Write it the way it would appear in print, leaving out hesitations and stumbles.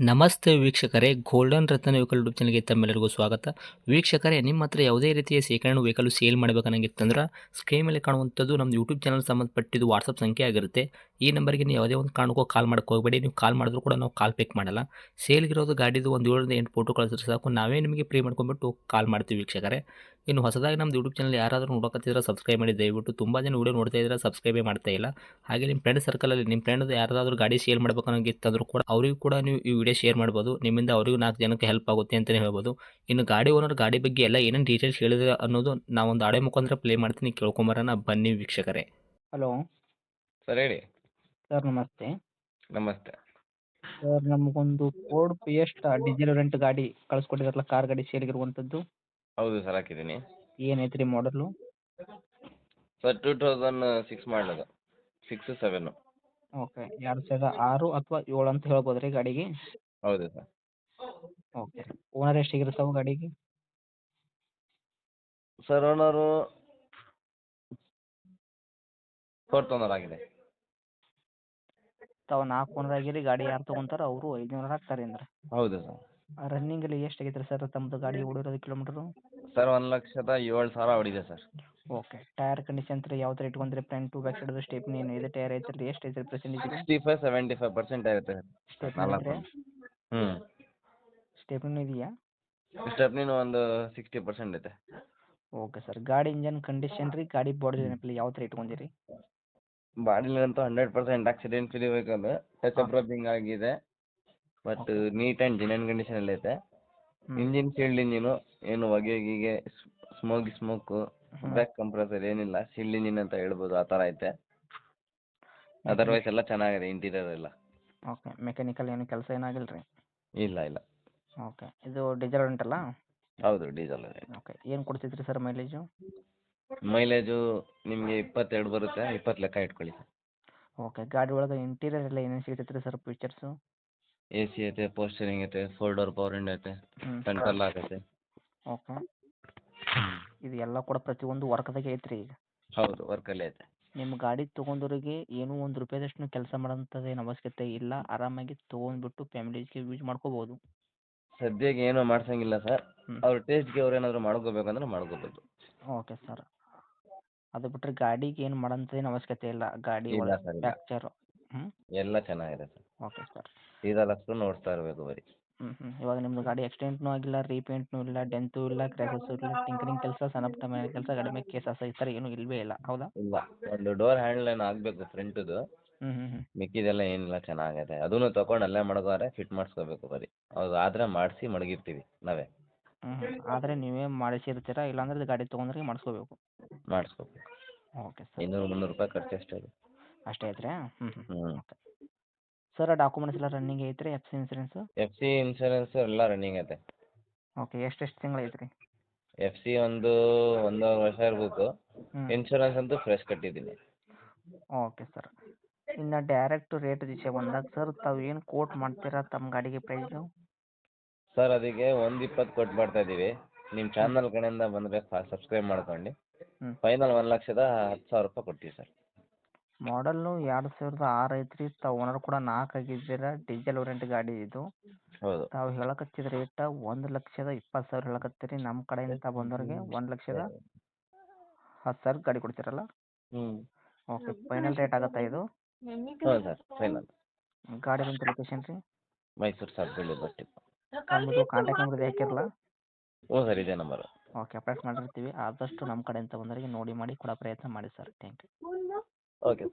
ನಮಸ್ತೆ ವೀಕ್ಷಕರೇ, ಗೋಲ್ಡನ್ ರತ್ನ vehicle YouTube ಚಾನಲ್ಗೆ ತಮ್ಮೆಲ್ಲರಿಗೂ ಸ್ವಾಗತ. ವೀಕ್ಷಕರೇ, ನಿಮ್ಮ ಹತ್ರ ಯಾವುದೇ ರೀತಿಯ ಶೇಖರಣೆ ವೆಹಿಕಲ್ ಸೇಲ್ ಮಾಡಬೇಕನ್ನಂಗಿತ್ತಂದ್ರೆ ಸ್ಕ್ರೀನ್ ಮೇಲೆ ಕಾಣುವಂಥದ್ದು ನಮ್ಮ ಯೂಟ್ಯೂಬ್ ಚಾನಲ್ ಸಂಬಂಧಪಟ್ಟಿದ್ದು ವಾಟ್ಸಪ್ ಸಂಖ್ಯೆ ಆಗಿರುತ್ತೆ. ಈ ನಂಬರ್ಗೆ ನೀವು ಯಾವುದೇ ಒಂದು ಕಾರಣಕ್ಕೂ ಕಾಲ್ ಮಾಡಕ್ಕೆ ಹೋಗಬೇಡಿ. ನೀವು ಕಾಲ್ ಮಾಡಿದ್ರು ಕೂಡ ನಾವು ಕಾಲ್ ಪಿಕ್ ಮಾಡಲ್ಲ. ಸೇಲ್ಗಿರೋದು ಗಾಡಿದು ಒಂದು 7ರಿಂದ 8 ಫೋಟೋ ಕಳಿಸಿದ್ರೆ ಸಾಕು, ನಾವೇ ನಿಮಗೆ ಪ್ರೀ ಮಾಡ್ಕೊಂಡ್ಬಿಟ್ಟು ಕಾಲ್ ಮಾಡ್ತೀವಿ ವೀಕ್ಷಕರೇ. ಇನ್ನು ಹೊಸದಾಗಿ ನಮ್ಮದು ಯೂಟ್ಯೂಬ್ ಚಾನಲ್ ಯಾರಾದರೂ ನೋಡಕತ್ತಿದ್ರೆ ಸಬ್ಸ್ಕ್ರೈಬ್ ಮಾಡಿ ದಯವಿಟ್ಟು. ತುಂಬ ಜನ ವೀಡಿಯೋ ನೋಡ್ತಾ ಇದ್ದಾರೆ, ಸಬ್ಸ್ಕ್ರೈಬೇ ಮಾಡ್ತಾ ಇಲ್ಲ. ಹಾಗೆ ನಿಮ್ಮ ಫ್ರೆಂಡ್ ಸರ್ಕಲಲ್ಲಿ ನಿಮ್ಮ ಫ್ರೆಂಡ್ ಯಾರಾದರೂ ಗಾಡಿ ಸೇಲ್ ಮಾಡ್ಬೇಕನ್ನೋಂಗಿತ್ತಂದ್ರೂ ಕೂಡ ಅವರಿಗೂ ಕೂಡ ನೀವು ಈ ವಿಡಿಯೋ ಶೇರ್ ಮಾಡ್ಬೋದು. ನಿಮ್ಮಿಂದ ಅವರಿಗೂ 4 ಜನಕ್ಕೆ ಹೆಲ್ಪ್ ಆಗುತ್ತೆ ಅಂತಲೇ ಹೇಳ್ಬೋದು. ಇನ್ನು ಗಾಡಿ ಓನರ್ ಗಾಡಿ ಬಗ್ಗೆ ಎಲ್ಲ ಏನೇನು ಡೀಟೇಲ್ಸ್ ಹೇಳಿದ್ರೆ ಅನ್ನೋದು ನಾವೊಂದು ಆಡಿಯೋ ಮುಖಾಂತರ ಪ್ಲೇ ಮಾಡ್ತೀನಿ, ಕೇಳ್ಕೊಂಬರೋಣ ಬನ್ನಿ ವೀಕ್ಷಕರೇ. ಹಲೋ ಸರ್ ಹೇಳಿ. ಸರ್ ನಮಸ್ತೆ. ನಮಸ್ತೆ. ಸರ್ ನಮಗೊಂದು ಫೋರ್ಡ್ ಫಿಯೆಸ್ಟಾ ಡೀಸೆಲ್ ವೇರಿಯಂಟ್ ಗಾಡಿ ಕಳಿಸ್ಕೊಟ್ಟಿದ್ರಲ್ಲ, ಕಾರ್ ಗಾಡಿ ಸೇಲ್ಗಿರುವಂಥದ್ದು. ಹೌದು ಸರ್, ಹಾಕಿದ್ದೀನಿ. ಏನೈತೆ ರೀ ಮಾಡಲು? ಸರ್ 2006 ಮಾಡಲದು, 6, 7. ಓಕೆ, 2006 ಅಥವಾ 7 ಅಂತ ಹೇಳ್ಬೋದು ರೀ ಗಾಡಿಗೆ? ಹೌದು ಸರ್. ಓಕೆ. ಓನರ್ ಎಷ್ಟಾಗಿರ್ತಾವೆ ಗಾಡಿಗೆ? ಸರ್ ಓನರು 4th ಓನರ್ ಆಗಿದೆ. ತಾವು 4 ಓನರ್ ಆಗಿರಿ, ಗಾಡಿ ಯಾರು ತೊಗೊಂತಾರೋ ಅವರು 500 ಹಾಕ್ತಾರೆ ಅಂದ್ರೆ. ಹೌದು ಸರ್. ರನ್ನಿಂಗಲ್ಲಿ ಎಷ್ಟಾಗೈತೆ ರೀ ಸರ್ ತಮ್ಮದು ಗಾಡಿ ಓಡಿರೋದು ಕಿಲೋಮೀಟ್ರು? ಸರ್ 1,07,000 ಹೊಡಿದೆ ಸರ್. ಓಕೆ. ಟೈರ್ ಕಂಡೀಷನ್ ರೀ ಯಾವ ಥರ ಇಟ್ಕೊಂಡ್ರೆ? ಫ್ರಂಟು ಬ್ಯಾಕ್ ಸೈಡ್ ಸ್ಟೆಪ್ನಿ ಏನು ಇದೆ, ಟೈರ್ ಐತೆ ರೀ, ಎಷ್ಟು ಐತೆ ರೀ ಪರ್ಸೆಂಟೇಜ್? 65-75% ಇರುತ್ತೆ ಸರ್. ಸ್ಟೆಪ್ನಿ ಐತ್ರಿ? ಹ್ಞೂ. ಸ್ಟೆಪ್ನಿ ಇದೆಯಾ? ಸ್ಟೆಪ್ನಿನೂ ಒಂದು 60% ಐತೆ. Okay sir. ಗಾಡಿ ಇಂಜನ್ ಕಂಡೀಷನ್ ರೀ, ಗಾಡಿ ಬಾಡಿ ನೆನಪಲ್ಲಿ ಯಾವ ಥರ ಇಟ್ಕೊಂಡಿರಿ? ಬಾಡಿಲಂತೂ 100% accident free vehicle. Touch up rubbing ಆಗಿದೆ, ಬಟ್ ನೀಟ್ ಆ್ಯಂಡ್ ಜಿನಿಯನ್ ಕಂಡೀಷನಲ್ಲಿ ಐತೆ. ಇಂಜಿನ್ ಶೀಲ್ಡ್ ಇಂಜಿನು, ಏನು ಹೊಗೆ ಗಿಗೆ ಸ್ಮೋಕು ಬ್ಯಾಕ್ ಕಂಪ್ರೆಸರ್ ಏನಿಲ್ಲ, ಶೀಲ್ಡ್ ಇಂಜಿನ್ ಅಂತ ಹೇಳ್ಬೋದು, ಆ ಥರ ಐತೆ. ಅದರ್ವೈಸ್ ಎಲ್ಲ ಚೆನ್ನಾಗಿದೆ, ಇಂಟೀರಿಯರ್ ಎಲ್ಲ. ಓಕೆ. ಮೆಕ್ಯಾನಿಕಲ್ ಏನು ಕೆಲಸ ಏನಾಗಿಲ್ಲ ರೀ? ಇಲ್ಲ ಇಲ್ಲ. ಓಕೆ. ಇದು ಡೀಸೆಲ್ ಉಂಟಲ್ಲ? ಹೌದು, ಡೀಸೆಲ್. ಓಕೆ. ಏನು ಕೊಡ್ತೈತ್ರಿ ಸರ್ ಮೈಲೇಜು? ಮೈಲೇಜು ನಿಮಗೆ 22 ಬರುತ್ತೆ, 20 ಲೆಕ್ಕ ಇಟ್ಕೊಳ್ಳಿ ಸರ್. ಓಕೆ. ಗಾಡಿ ಒಳಗೆ ಇಂಟೀರಿಯರ್ ಎಲ್ಲ ಏನೇನು ಸಿಗ್ತೈತೆ ಸರ್ ಫೀಚರ್ಸು? AC ಐತೆ, ಪೋಸ್ಟರಿಂಗ್ ಐತೆ, 4 ಡೋರ್ ಪವರ್ ವಿಂಡೋ ಐತೆ, ಸೆಂಟ್ರಲ್ ಲಾಕ್ ಐತೆ. ಓಕೆ. ಇದು ಎಲ್ಲ ಕೂಡ ಪ್ರತಿಯೊಂದು ವರ್ಕ್ದಾಗೆ ಐತ್ರಿ ಈಗ? ಹೌದು, ವರ್ಕಲ್ಲೇ ಐತೆ. ನಿಮ್ಮ ಗಾಡಿ ತೊಗೊಂಡವ್ರಿಗೆ ಏನೂ ಒಂದು ರೂಪಾಯಿದಷ್ಟು ಕೆಲಸ ಮಾಡೋಂಥದ್ದೇನು ಅವಶ್ಯಕತೆ ಇಲ್ಲ, ಆರಾಮಾಗಿ ತೊಗೊಂಡ್ಬಿಟ್ಟು ಫ್ಯಾಮಿಲೀಸ್ಗೆ ಯೂಸ್ ಮಾಡ್ಕೋಬೋದು. ಸದ್ಯಕ್ಕೆ ಏನೂ ಮಾಡ್ಸಂಗಿಲ್ಲ ಸರ್. ಅವ್ರ ಟೇಸ್ಟ್ಗೆ ಅವ್ರು ಏನಾದರೂ ಮಾಡ್ಕೋಬೇಕಂದ್ರೆ ಮಾಡ್ಕೋಬೋದು. Okay sir. ಅದು ಬಿಟ್ಟರೆ ಗಾಡಿಗೆ ಏನು ಮಾಡೋಂಥದ್ದೇನು ಅವಶ್ಯಕತೆ ಇಲ್ಲ, ಗಾಡಿ ಇಲ್ಲ ಒಳಗೆ ಸರ್, ಇಲ್ಲ. ಫ್ಯಾಕ್ಚರು. ಎಲ್ಲ ಚೆನ್ನಾಗಿದೆ ಸರ್. Okay sir. ಡೀಸೆಲ್ ಅಷ್ಟು ನೋಡ್ತಾ ಇರಬೇಕು ಬರೀ. ಇವಾಗ ನಿಮ್ಮದು ಗಾಡಿ ಆಕ್ಸಿಡೆಂಟ್ನೂ ಆಗಿಲ್ಲ, ರೀಪೇಂಟ್ನೂ ಇಲ್ಲ, ಡೆಂತೂ ಇಲ್ಲ, ಕ್ರ್ಯಾಚಸ್ಸೂ ಇಲ್ಲ, ಟಿಂಕರಿಂಗ್ ಕೆಲಸ, ಸಣ್ಣ ಪುಟ್ಟ ಮನೆ ಕೆಲಸ, ಗಾಡಿ ಮೇಲೆ ಕೇಸಸ್ ಈ ಥರ ಏನೂ ಇಲ್ಲವೇ ಇಲ್ಲ, ಹೌದಾ? ಇಲ್ಲ, ಒಂದು ಡೋರ್ ಹ್ಯಾಂಡಲ್ ಏನು ಆಗಬೇಕು ಫ್ರಂಟದು, ಮಿಕ್ಕಿದೆಲ್ಲ ಏನಿಲ್ಲ, ಚೆನ್ನಾಗಿದೆ. ಅದನ್ನು ತೊಗೊಂಡು ಅಲ್ಲೇ ಮಡಗೋರೆ ಫಿಟ್ ಮಾಡಿಸ್ಕೋಬೇಕು ಬರೀ. ಅದು ಆದರೆ ಮಾಡಿಸಿ ಮಡಗಿರ್ತೀವಿ ನಾವೇ. ಆದರೆ ನೀವೇ ಮಾಡಿಸಿರ್ತೀರಾ, ಇಲ್ಲಾಂದ್ರೆ ಗಾಡಿ ತೊಗೊಂಡ್ರೆ ಮಾಡಿಸ್ಕೋಬೇಕು? ಮಾಡಿಸ್ಕೋಬೇಕು. Okay sir. 200-300 ರೂಪಾಯಿ ಖರ್ಚು ಅಷ್ಟೇ ಅದು. ಅಷ್ಟೇ ಐತ್ರಿ? ಹ್ಞೂ. ಓಕೆ. ಸರ್ ಡಾಕ್ಯುಮೆಂಟ್ಸ್ ಎಲ್ಲ ರನ್ನಿಂಗ್ ಐತ್ರಿ? F C insurance? FC insurance ಎಲ್ಲ ರನ್ನಿಂಗ್ ಐತೆ. ಓಕೆ. ಎಷ್ಟು ತಿಂಗಳು ಐತ್ರಿ? FC ಒಂದು 1.5 ವರ್ಷ ಇರಬೇಕು. ಇನ್ಶೂರೆನ್ಸ್ ಅಂತೂ ಫ್ರೆಶ್ ಕಟ್ಟಿದ್ದೀನಿ. Okay sir. ಇನ್ನು ಡೈರೆಕ್ಟ್ ರೇಟ್ ವಿಷಯ ಬಂದಾಗ ಸರ್, ತಾವು ಏನು ಕೋಟ್ ಮಾಡ್ತೀರಾ ತಮ್ಮ ಗಾಡಿಗೆ ಪ್ರೈಸು? ಸರ್ ಅದಕ್ಕೆ 1.20 ಕೊಟ್ಟು ಮಾಡ್ತಾ ಇದ್ದೀವಿ. ನಿಮ್ಮ ಚಾನಲ್ ಕಡೆಯಿಂದ ಬಂದರೆ ಸಬ್ಸ್ಕ್ರೈಬ್ ಮಾಡ್ಕೊಂಡು ಫೈನಲ್ 1,10,000 ರೂಪಾಯಿ ಕೊಡ್ತೀವಿ ಸರ್. ಮಾಡಲ್ಲು 2006 ಐತ್ರಿ, ತಾವು ಓನರ್ ಕೂಡ 4 ಆಗಿದ್ದೀರಾ, ಡೀಸೆಲ್ ವೇರಿಯಂಟ್ ಗಾಡಿ ಇದು. ಹೌದು. ತಾವು ಹೇಳಕತ್ತಿದ ರೇಟ್ 1,20,000 ಹೇಳಕತ್ತೀರಿ. ನಮ್ಮ ಕಡೆಯಿಂದ ಬಂದವ್ರಿಗೆ 1,10,000 ಗಾಡಿ ಕೊಡ್ತೀರಲ್ಲ? ಓಕೆ. ಫೈನಲ್ ರೇಟ್ ಆಗುತ್ತಾ ಇದು? ಹ್ಞೂ ಸರ್, ಫೈನಲ್. ಗಾಡಿ ಬಂತು ಲೊಕೇಶನ್ ರೀ? Mysore Sabrahalli bus depot. ತಮ್ಮದು ಕಾಂಟ್ಯಾಕ್ಟ್ ನಂಬರ್ ಹಾಕಿರಲ್ಲ? ಹ್ಞೂ ಸರ್, ಇದೇ ನಂಬರು. ಓಕೆ. ಅಪ್ಡೇಟ್ ಮಾಡಿರ್ತೀವಿ. ಆದಷ್ಟು ನಮ್ಮ ಕಡೆಯಿಂದ ಬಂದವರಿಗೆ ನೋಡಿ ಮಾಡಿ ಕೊಡೋ ಪ್ರಯತ್ನ ಮಾಡಿ ಸರ್. Thank you. ಓಕೆ.